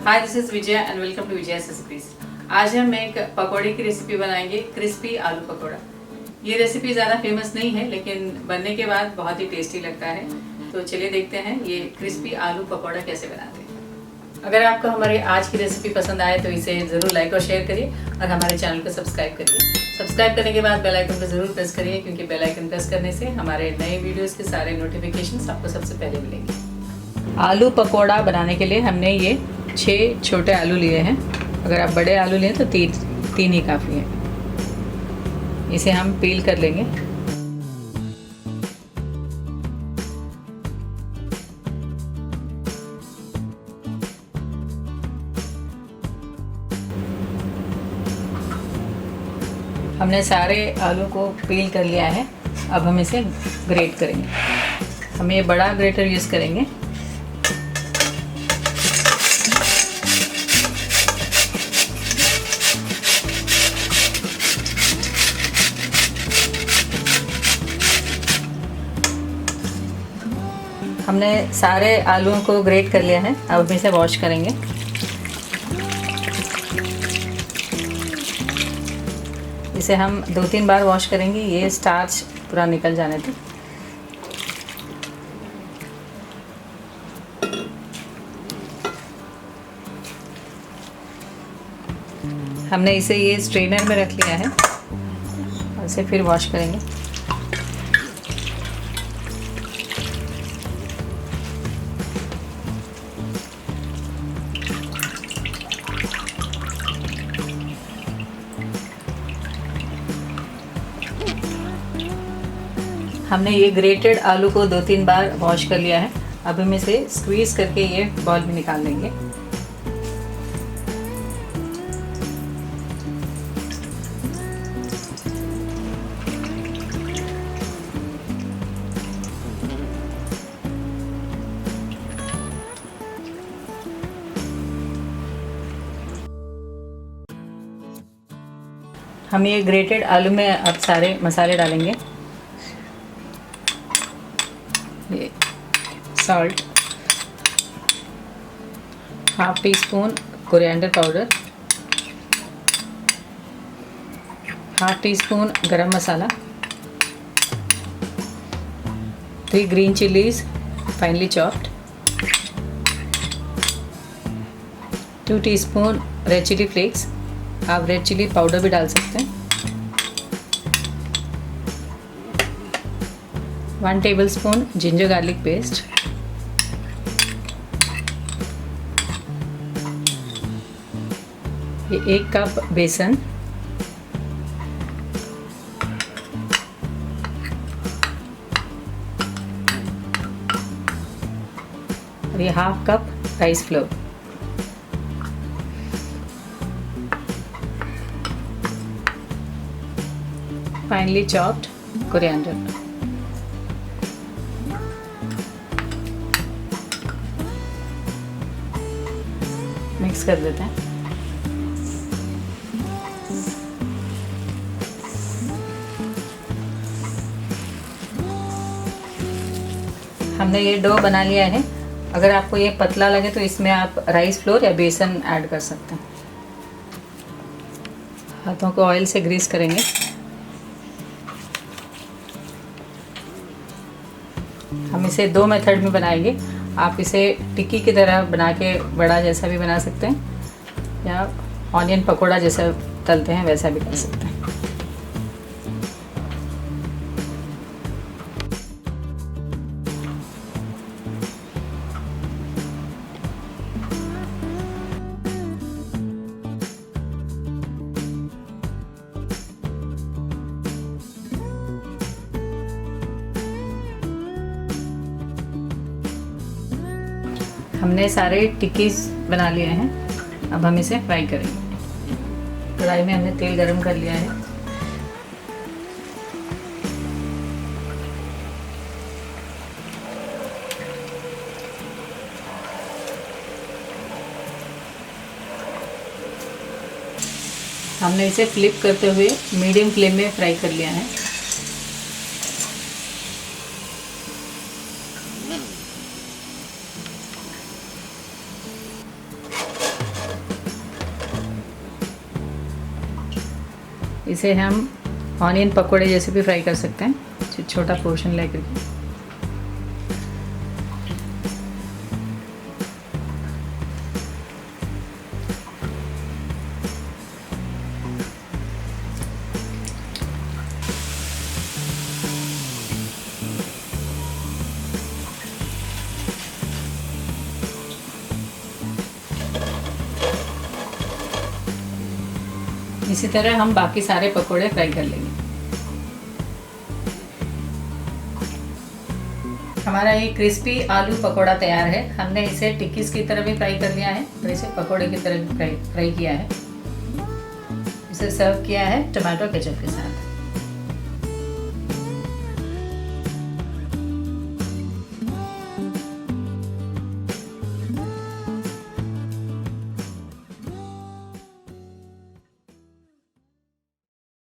Hi, this is Vijay and welcome to Vijay recipes. आज हम एक पकौड़े की रेसिपी बनाएंगे, क्रिस्पी आलू पकौड़ा। ये रेसिपी ज़्यादा फेमस नहीं है लेकिन बनने के बाद बहुत ही टेस्टी लगता है। तो चलिए देखते हैं ये क्रिस्पी आलू पकौड़ा कैसे बनाते हैं। अगर आपको हमारी आज की रेसिपी पसंद आए तो इसे ज़रूर लाइक और शेयर करिए और हमारे चैनल को सब्सक्राइब करिए। सब्सक्राइब करने के बाद बेल आइकन को ज़रूर प्रेस करिए क्योंकि बेल आइकन प्रेस करने से हमारे नए वीडियोज़ के सारे नोटिफिकेशन आपको सबसे पहले मिलेंगे। आलू पकौड़ा बनाने के लिए हमने ये 6 छोटे आलू लिए हैं। अगर आप बड़े आलू लें तो तीन ही काफ़ी है। इसे हम पील कर लेंगे। हमने सारे आलू को पील कर लिया है। अब हम इसे ग्रेट करेंगे। हम ये बड़ा ग्रेटर यूज़ करेंगे। हमने सारे आलूओं को ग्रेट कर लिया है। अब हम इसे वॉश करेंगे। इसे हम 2-3 बार वॉश करेंगे, ये स्टार्च पूरा निकल जाने तक। हमने इसे ये स्ट्रेनर में रख लिया है और इसे फिर वॉश करेंगे। हमने ये ग्रेटेड आलू को 2-3 बार वॉश कर लिया है। अब हम इसे स्क्वीज़ करके ये बॉल में निकाल लेंगे। हम ये ग्रेटेड आलू में अब सारे मसाले डालेंगे। ये salt, ½ teaspoon coriander powder, ½ teaspoon garam masala, 3 green chillies finely chopped, 2 teaspoon red chilli flakes. आप रेड चिली पाउडर भी डाल सकते हैं। 1 टेबलस्पून जिंजर गार्लिक पेस्ट, ये 1 कप बेसन, और ये ½ cup rice flour. Finally chopped coriander. Mix कर देते हैं। हमने ये डो बना लिया है। अगर आपको ये पतला लगे तो इसमें आप राइस फ्लोर या बेसन ऐड कर सकते हैं। हाथों को ऑयल से ग्रीस करेंगे। हम इसे 2 मेथड में बनाएंगे। आप इसे टिक्की की तरह बना के बड़ा जैसा भी बना सकते हैं या ऑनियन पकोड़ा जैसा तलते हैं वैसा भी कर सकते हैं। हमने सारे टिक्कीज बना लिए हैं। अब हम इसे फ्राई करेंगे। कढ़ाई में हमने तेल गरम कर लिया है। हमने इसे फ्लिप करते हुए मीडियम फ्लेम में फ्राई कर लिया है। इसे हम ऑनियन पकोड़े जैसे भी फ्राई कर सकते हैं, छोटा पोर्शन लेकर के। इसी तरह हम बाकी सारे पकोड़े फ्राई कर लेंगे। हमारा ये क्रिस्पी आलू पकोड़ा तैयार है। हमने इसे टिक्कीज की तरह भी फ्राई कर लिया है और इसे पकोड़े की तरह भी फ्राई किया है। इसे सर्व किया है टमाटो केचप के साथ।